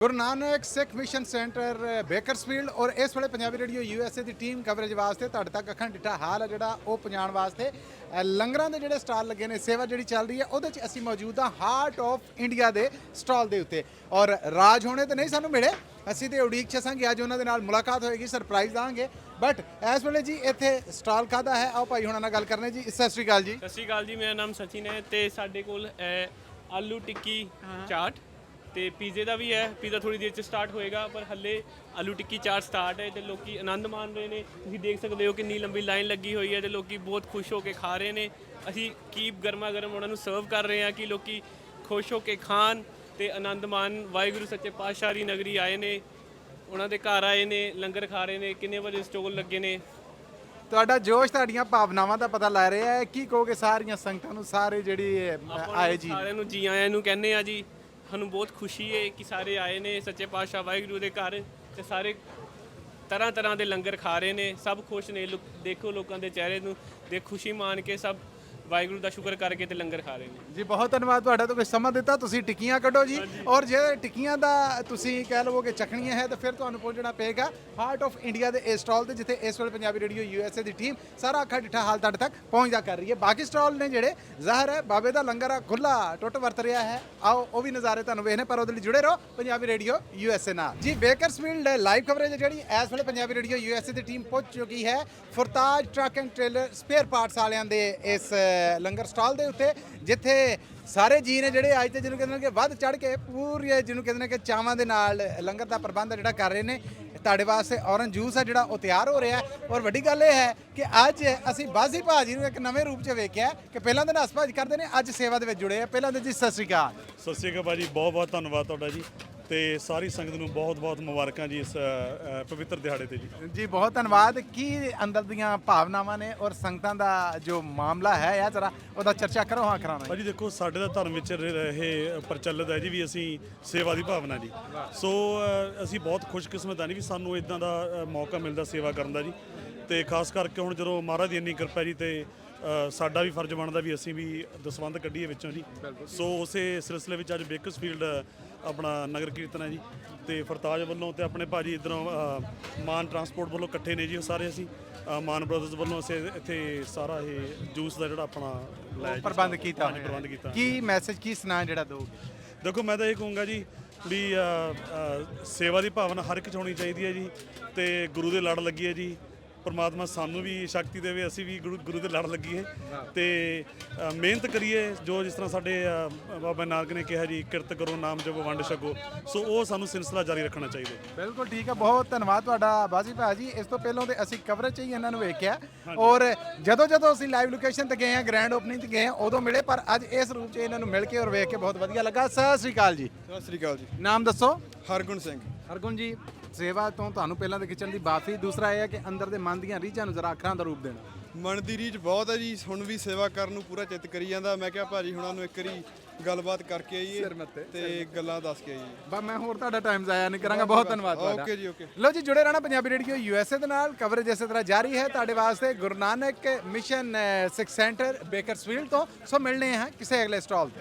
ਗੁਰੂ ਨਾਨਕ ਸਿੱਖ mission centre Bakersfield ਔਰ ਇਸ ਵੇਲੇ ਪੰਜਾਬੀ ਰੇਡੀਓ ਯੂਐਸਏ ਦੀ ਟੀਮ ਕਵਰੇਜ ਵਾਸਤੇ ਤੁਹਾਡੇ ਤੱਕ ਅੱਖਾਂ ਡਿੱਠਾ ਹਾਲ ਹੈ ਜਿਹੜਾ ਉਹ ਪਹੁੰਚਾਉਣ ਵਾਸਤੇ ਲੰਗਰਾਂ ਦੇ ਜਿਹੜੇ ਸਟਾਲ ਲੱਗੇ ਨੇ, ਸੇਵਾ ਜਿਹੜੀ ਚੱਲ ਰਹੀ ਹੈ ਉਹਦੇ 'ਚ ਅਸੀਂ ਮੌਜੂਦ ਹਾਂ ਹਾਰਟ ਆਫ ਇੰਡੀਆ ਦੇ ਸਟਾਲ ਦੇ ਉੱਤੇ। ਔਰ ਰਾਜ ਹੋਣੇ ਤਾਂ ਨਹੀਂ ਸਾਨੂੰ ਮਿਲੇ, ਅਸੀਂ ਤੇ ਉਡੀਕ 'ਚ ਸਾਂਗੇ ਅੱਜ ਉਹਨਾਂ ਦੇ ਨਾਲ ਮੁਲਾਕਾਤ ਹੋਏਗੀ, ਸਰਪ੍ਰਾਈਜ਼ ਦਾਂਗੇ। ਬਟ ਇਸ ਵੇਲੇ ਜੀ ਇੱਥੇ ਸਟਾਲ ਕਾਹਦਾ ਹੈ, ਆਓ ਭਾਈ ਹੁਣਾਂ ਨਾਲ ਗੱਲ ਕਰਨੇ ਜੀ। ਸਤਿ ਸ਼੍ਰੀ ਅਕਾਲ ਜੀ। ਸਤਿ ਸ਼੍ਰੀ ਅਕਾਲ ਜੀ, ਮੇਰਾ ਨਾਮ ਸਚਿਨ ਹੈ ਤੇ ਸਾਡੇ ਕੋਲ ਆਲੂ ਟਿੱਕੀ ਚਾਟ ਤੇ ਪੀਜ਼ੇ ਦਾ ਵੀ ਹੈ। ਪੀਜ਼ਾ ਥੋੜੀ ਦੇਰ ਚ ਸਟਾਰਟ ਹੋਏਗਾ, ਪਰ ਹੱਲੇ ਆਲੂ ਟਿੱਕੀ ਚਾਟ ਸਟਾਰਟ ਹੈ ਤੇ ਲੋਕੀ ਆਨੰਦ ਮਾਣ ਰਹੇ ਨੇ। ਤੁਸੀਂ ਦੇਖ ਸਕਦੇ ਹੋ ਕਿੰਨੀ ਲੰਬੀ ਲਾਈਨ ਲੱਗੀ ਹੋਈ ਹੈ ਤੇ ਲੋਕੀ ਬਹੁਤ ਖੁਸ਼ ਹੋ ਕੇ ਖਾ ਰਹੇ ਨੇ। ਅਸੀਂ ਕੀਪ ਗਰਮਾ ਗਰਮ ਉਹਨਾਂ ਨੂੰ ਸਰਵ ਕਰ ਰਹੇ ਹਾਂ ਕਿ ਲੋਕੀ ਖੁਸ਼ ਹੋ ਕੇ ਖਾਣ ਤੇ ਆਨੰਦ ਮਾਣ। ਵਾਹਿਗੁਰੂ ਸੱਚੇ ਪਾਤਸ਼ਾਹ ਦੀ ਨਗਰੀ ਆਏ ਨੇ, ਉਹਨਾਂ ਦੇ ਘਰ ਆਏ ਨੇ, ਲੰਗਰ ਖਾ ਰਹੇ ਨੇ। ਕਿੰਨੇ ਵਜੇ ਸਟੋਲ ਲੱਗੇ ਨੇ। ਤੁਹਾਡਾ ਜੋਸ਼, ਤੁਹਾਡੀਆਂ ਭਾਵਨਾਵਾਂ ਦਾ ਪਤਾ ਲੈ ਰਿਹਾ ਹੈ। ਕੀ ਕਹੋਗੇ ਸਾਰੀਆਂ ਸੰਗਤਾਂ ਨੂੰ, ਸਾਰੇ ਜਿਹੜੀ ਆਏ ਜੀ? ਸਾਰਿਆਂ ਨੂੰ ਜੀ ਆਇਆਂ ਨੂੰ ਕਹਿੰਦੇ ਆ ਜੀ। ਸਾਨੂੰ ਬਹੁਤ ਖੁਸ਼ੀ ਹੈ ਕਿ ਸਾਰੇ ਆਏ ਨੇ ਸੱਚੇ ਪਾਤਸ਼ਾਹ ਵਾਹਿਗੁਰੂ ਦੇ ਘਰ ਤੇ ਸਾਰੇ ਤਰ੍ਹਾਂ ਤਰ੍ਹਾਂ ਦੇ ਲੰਗਰ ਖਾ ਰਹੇ ਨੇ। ਸਭ ਖੁਸ਼ ਨੇ, ਦੇਖੋ ਲੋਕਾਂ ਦੇ ਚਿਹਰੇ ਨੂੰ ਦੇਖ, ਖੁਸ਼ੀ ਮਾਣ ਕੇ ਸਭ ਵਾਹਿਗੁਰੂ ਦਾ ਸ਼ੁਕਰ ਕਰਕੇ ਤੇ ਲੰਗਰ ਖਾ ਰਹੇ ਨੇ ਜੀ। ਬਹੁਤ ਧੰਨਵਾਦ ਤੁਹਾਡਾ, ਤੋਂ ਸਮਾਂ ਦਿੱਤਾ। ਤੁਸੀਂ ਟਿੱਕੀਆਂ ਕੱਢੋ ਜੀ, ਔਰ ਜੇ ਟਿੱਕੀਆਂ ਦਾ ਤੁਸੀਂ ਕਹਿ ਲਵੋ ਕਿ ਚੱਕਣੀਆਂ ਹੈ ਤਾਂ ਫਿਰ ਤੁਹਾਨੂੰ ਪਹੁੰਚਣਾ ਪਏਗਾ ਹਾਰਟ ਆਫ ਇੰਡੀਆ ਦੇ ਇਸ ਸਟਾਲ ਤੇ, ਜਿੱਥੇ ਇਸ ਵੇਲੇ ਪੰਜਾਬੀ ਰੇਡੀਓ ਯੂਐਸਏ ਦੀ ਟੀਮ ਸਾਰਾ ਅੱਖਾਂ ਡਿੱਠਾ ਹਾਲ ਤੁਹਾਡੇ ਤੱਕ ਪਹੁੰਚਦਾ ਕਰ ਰਹੀ ਹੈ। ਬਾਕੀ ਸਟਾਲ ਨੇ ਜਿਹੜੇ ਜ਼ਾਹਰ ਹੈ ਬਾਬੇ ਦਾ ਲੰਗਰ ਆ ਖੁੱਲਾ ਟੁੱਟ ਵਰਤ ਰਿਹਾ ਹੈ, ਆਓ ਉਹ ਵੀ ਨਜ਼ਾਰੇ ਤੁਹਾਨੂੰ ਵੇਖਣੇ। ਪਰ ਉਹਦੇ ਲਈ ਜੁੜੇ ਰਹੋ ਪੰਜਾਬੀ ਰੇਡੀਓ ਯੂਐਸਏ ਨਾਲ ਜੀ। ਬੇਕਰਸਫੀਲਡ ਲਾਈਵ ਕਵਰੇਜ ਜਿਹੜੀ ਇਸ ਵੇਲੇ ਪੰਜਾਬੀ ਰੇਡੀਓ ਯੂਐਸਏ ਦੀ ਟੀਮ ਪਹੁੰਚ ਚੁੱਕੀ ਹੈ ਫੁਰਤਾਜ truck and trailer spare parts ਵਾਲਿਆਂ ਦੇ ਇਸ ਲੰਗਰ ਸਟਾਲ ਦੇ ਉੱਤੇ, ਜਿੱਥੇ ਸਾਰੇ ਜੀ ਨੇ ਜਿਹੜੇ ਅੱਜ ਤੇ ਜਿਹਨੂੰ ਕਹਿੰਦੇ ਨੇ ਕਿ ਵੱਧ ਚੜ ਕੇ ਪੂਰੀ ਜਿਹਨੂੰ ਕਹਿੰਦੇ ਨੇ ਕਿ ਚਾਵਾਂ ਦੇ ਨਾਲ ਲੰਗਰ ਦਾ ਪ੍ਰਬੰਧ ਜਿਹੜਾ ਕਰ ਰਹੇ ਨੇ। ਤੁਹਾਡੇ ਵਾਸਤੇ ਔਰੰਜ ਜੂਸ ਹੈ ਜਿਹੜਾ ਉਹ ਤਿਆਰ ਹੋ ਰਿਹਾ ਹੈ। ਔਰ ਵੱਡੀ ਗੱਲ ਇਹ ਹੈ ਕਿ ਅੱਜ ਅਸੀਂ ਬਾਜ਼ੀ ਭਾਜੀ ਨੂੰ ਇੱਕ ਨਵੇਂ ਰੂਪ 'ਚ ਵੇਖਿਆ ਕਿ ਪਹਿਲਾਂ ਤਾਂ ਨਸ ਭਾਜੀ ਕਰਦੇ ਨੇ, ਅੱਜ ਸੇਵਾ ਦੇ ਵਿੱਚ ਜੁੜੇ ਆ। ਪਹਿਲਾਂ ਤਾਂ ਜੀ ਸਤਿ ਸ਼੍ਰੀ ਅਕਾਲ। ਸਤਿ ਸ਼੍ਰੀ ਅਕਾਲ ਭਾਜੀ, ਬਹੁਤ ਬਹੁਤ ਧੰਨਵਾਦ ਤੁਹਾਡਾ ਜੀ ਤੇ ਸਾਰੀ ਸੰਗਤ ਨੂੰ ਬਹੁਤ ਬਹੁਤ ਮੁਬਾਰਕਾਂ ਜੀ ਇਸ ਪਵਿੱਤਰ ਦਿਹਾੜੇ ਤੇ ਜੀ। ਜੀ ਬਹੁਤ ਧੰਨਵਾਦ। ਕੀ ਅੰਦਰ ਦੀਆਂ ਭਾਵਨਾਵਾਂ ਨੇ ਔਰ ਸੰਗਤਾਂ ਦਾ ਜੋ ਮਾਮਲਾ ਹੈ ਯਾ ਜ਼ਰਾ ਉਹਦਾ ਚਰਚਾ ਕਰੋ। ਹਾਂ ਕਰਾਉਣਾ ਭਾਜੀ ਦੇਖੋ, ਸਾਡੇ ਦਾ ਧਰਮ ਵਿੱਚ ਇਹ ਪ੍ਰਚਲਿਤ ਹੈ ਜੀ ਵੀ ਅਸੀਂ ਸੇਵਾ ਦੀ ਭਾਵਨਾ ਜੀ। ਸੋ ਅਸੀਂ ਬਹੁਤ ਖੁਸ਼ਕਿਸਮਤ ਹਾਂ ਜੀ ਵੀ ਸਾਨੂੰ ਇਦਾਂ ਦਾ ਮੌਕਾ ਮਿਲਦਾ ਸੇਵਾ ਕਰਨ ਦਾ ਜੀ। ਤੇ ਖਾਸ ਕਰਕੇ ਹੁਣ ਜਦੋਂ ਮਹਾਰਾਜ ਦੀ ਇੰਨੀ ਕਿਰਪਾ ਜੀ ਤੇ ਸਾਡਾ ਵੀ ਫਰਜ਼ ਬਣਦਾ ਵੀ ਅਸੀਂ ਵੀ ਦਸਵੰਧ ਕੱਢੀਏ ਵਿੱਚੋਂ ਜੀ। ਸੋ ਉਸੇ ਸਿਲਸਿਲੇ ਵਿੱਚ ਅੱਜ ਬੇਕਰਸਫੀਲਡ ਆਪਣਾ ਨਗਰ ਕੀਰਤਨ ਹੈ ਜੀ ਤੇ ਫਰਤਾਜ ਵੱਲੋਂ ਤੇ ਆਪਣੇ ਭਾਜੀ ਇੱਧਰੋਂ ਮਾਨ ਟਰਾਂਸਪੋਰਟ ਵੱਲੋਂ ਇਕੱਠੇ ਨੇ ਜੀ ਉਹ ਸਾਰੇ। ਅਸੀਂ ਮਾਨ ਬ੍ਰਦਰਜ਼ ਵੱਲੋਂ ਅਸੀਂ ਇੱਥੇ ਸਾਰਾ ਇਹ ਜੂਸ ਦਾ ਜਿਹੜਾ ਆਪਣਾ ਲੈ ਪ੍ਰਬੰਧ ਕੀਤਾ ਪ੍ਰਬੰਧ ਕੀਤਾ। ਕੀ ਮੈਸੇਜ, ਕੀ ਸੁਣਾ ਜਿਹੜਾ ਦੋ? ਦੇਖੋ, ਮੈਂ ਤਾਂ ਇਹ ਕਹੂੰਗਾ ਜੀ ਵੀ ਸੇਵਾ ਦੀ ਭਾਵਨਾ ਹਰ ਇੱਕ 'ਚ ਹੋਣੀ ਚਾਹੀਦੀ ਹੈ ਜੀ ਤੇ ਗੁਰੂ ਦੇ ਲੜ ਲੱਗੀ ਹੈ ਜੀ। ਪਰਮਾਤਮਾ ਸਾਨੂੰ ਵੀ ਸ਼ਕਤੀ ਦੇਵੇ, ਅਸੀਂ ਵੀ ਗੁਰੂ ਦੇ ਲੜ ਲੱਗੀਏ ਤੇ ਮਿਹਨਤ ਕਰੀਏ। ਜੋ ਜਿਸ ਤਰ੍ਹਾਂ ਸਾਡੇ ਬਾਬਾ ਨਾਨਕ ਨੇ ਕਿਹਾ ਜੀ, ਕਿਰਤ ਕਰੋ ਨਾਮ ਜਪੋ ਵੰਡ ਛਕੋ। ਸੋ ਉਹ ਸਾਨੂੰ ਸਿਲਸਿਲਾ ਜਾਰੀ ਰੱਖਣਾ ਚਾਹੀਦਾ। ਬਿਲਕੁਲ ਠੀਕ ਹੈ, ਬਹੁਤ ਧੰਨਵਾਦ ਤੁਹਾਡਾ ਬਾਜੀ ਭਾਜੀ। ਇਸ ਤੋਂ ਪਹਿਲਾਂ ਤੇ ਅਸੀਂ ਕਵਰੇਜ 'ਚ ਹੀ ਇਹਨਾਂ ਨੂੰ ਵੇਖਿਆ ਔਰ ਜਦੋਂ ਅਸੀਂ ਲਾਈਵ ਲੋਕੇਸ਼ਨ ਤੇ ਗਏ ਹਾਂ, ਗ੍ਰੈਂਡ ਓਪਨਿੰਗ ਤੇ ਗਏ ਹਾਂ, ਉਦੋਂ ਮਿਲੇ। ਪਰ ਅੱਜ ਇਸ ਰੂਪ 'ਚ ਇਹਨਾਂ ਨੂੰ ਮਿਲ ਕੇ ਔਰ ਵੇਖ ਕੇ ਬਹੁਤ ਵਧੀਆ ਲੱਗਾ। ਸਤਿ ਸ਼੍ਰੀ ਅਕਾਲ ਜੀ। ਸਤਿ ਸ੍ਰੀ ਅਕਾਲ ਜੀ। ਨਾਮ ਦੱਸੋ? ਹਰਗੁਣ ਸਿੰਘ। ਹਰਗੁਣ ਜੀ, ਸੇਵਾ ਤੋਂ ਤੁਹਾਨੂੰ ਪਹਿਲਾਂ ਤੇ ਖਿੱਚਣ ਦੀ ਬਾਫੀ, ਦੂਸਰਾ ਇਹ ਹੈ ਕਿ ਅੰਦਰ ਦੇ ਮਨ ਦੀਆਂ ਰੀਝਾਂ ਨੂੰ ਜ਼ਰਾ ਅੱਖਰਾਂ ਦਾ ਰੂਪ ਦੇਣਾ। ਮਨ ਦੀ ਰੀਝ ਬਹੁਤ ਹੈ ਜੀ, ਹੁਣ ਵੀ ਸੇਵਾ ਕਰਨ ਨੂੰ ਪੂਰਾ ਚਿੱਤ ਕਰੀ ਜਾਂਦਾ। ਮੈਂ ਕਿਹਾ ਭਾਜੀ ਹੁਣਾਂ ਨੂੰ ਇੱਕ ਵਾਰੀ ਗੱਲਬਾਤ ਕਰਕੇ ਆਈਏ ਤੇ ਗੱਲਾਂ ਦੱਸ ਕੇ ਆਈਏ। ਬਸ ਮੈਂ ਹੋਰ ਤੁਹਾਡਾ ਟਾਈਮ ਜ਼ਾਇਆ ਨਹੀਂ ਕਰਾਂਗਾ। ਬਹੁਤ ਧੰਨਵਾਦ ਤੁਹਾਡਾ। ਓਕੇ ਜੀ, ਓਕੇ। ਲਓ ਜੀ, ਜੁੜੇ ਰਹਿਣਾ ਪੰਜਾਬੀ ਰੇਡੀਓ ਯੂਐਸਏ ਦੇ ਨਾਲ। ਕਵਰੇਜ ਇਸੇ ਤਰ੍ਹਾਂ ਜਾਰੀ ਹੈ ਤੁਹਾਡੇ ਵਾਸਤੇ ਗੁਰੂ ਨਾਨਕ ਮਿਸ਼ਨ ਸਿੱਖ ਸੈਂਟਰ ਬੇਕਰਸਫੀਲਡ ਤੋਂ। ਸੋ ਮਿਲਣੇ ਹਾਂ ਕਿਸੇ ਅਗਲੇ ਸਟਾਲ ਤੇ।